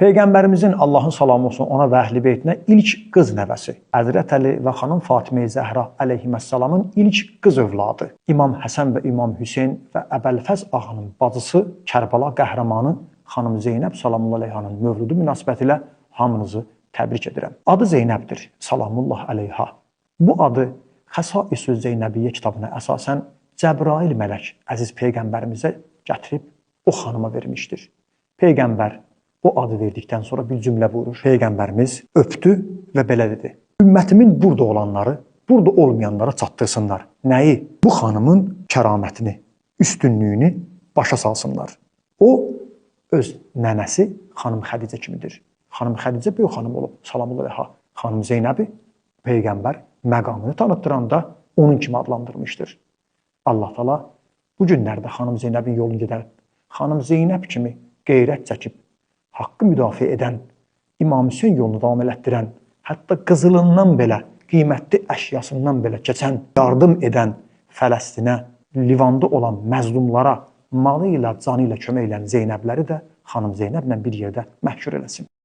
Peyğəmbərimizin Allahın salamı olsun ona və əhl-i beytinə ilk qız nəvəsi Həzrət Əli və xanım Fatimə-i Zəhra əleyhissalamın ilk qız övladı İmam Həsən və İmam Hüseyn və Əbəlfəz ağanın bacısı Kərbəla qəhrəmanı xanım Zeynəb salamullahi əleyhanın mövludu münasibətilə hamınızı təbrik edirəm. Adı Zeynəbdir, salamullah əleyha. Bu adı Xəsais-ü Zeynəbiyyə kitabına əsasən Cəbrail mələk əziz Peyğəmbərimizə gətirib o xanıma vermişdir. Peyğəmbər o adı verdikdən sonra bir cümlə buyurur. Peyğəmbərimiz öpdü və belə dedi. Ümmətimin burada olanları, burada olmayanlara çatdırsınlar. Nəyi? Bu xanımın kəramətini, üstünlüyünü başa salsınlar. O, öz nənəsi xanım Xədicə kimidir. Xanım Xədicə böyük xanım olub, salamullah əleyha. Xanım Zeynəbi Peyğəmbər məqamını tanıtdıranda onun kimi adlandırmışdır. Allah Taala bu günlərdə xanım Zeynəbin yolunu gedər. Xanım Zeynəb kimi qeyrət çəkib, haqqı müdafiə edən, İmam Hüseyn yolunu davam elətdirən, hətta qızılından belə, qiymətli əşyasından belə keçən, yardım edən Fələstinə, Livanda olan məzlumlara malı ilə, canı ilə kömək edən Zeynəbləri də xanım Zeynəblə bir yerdə məhşur eləsin.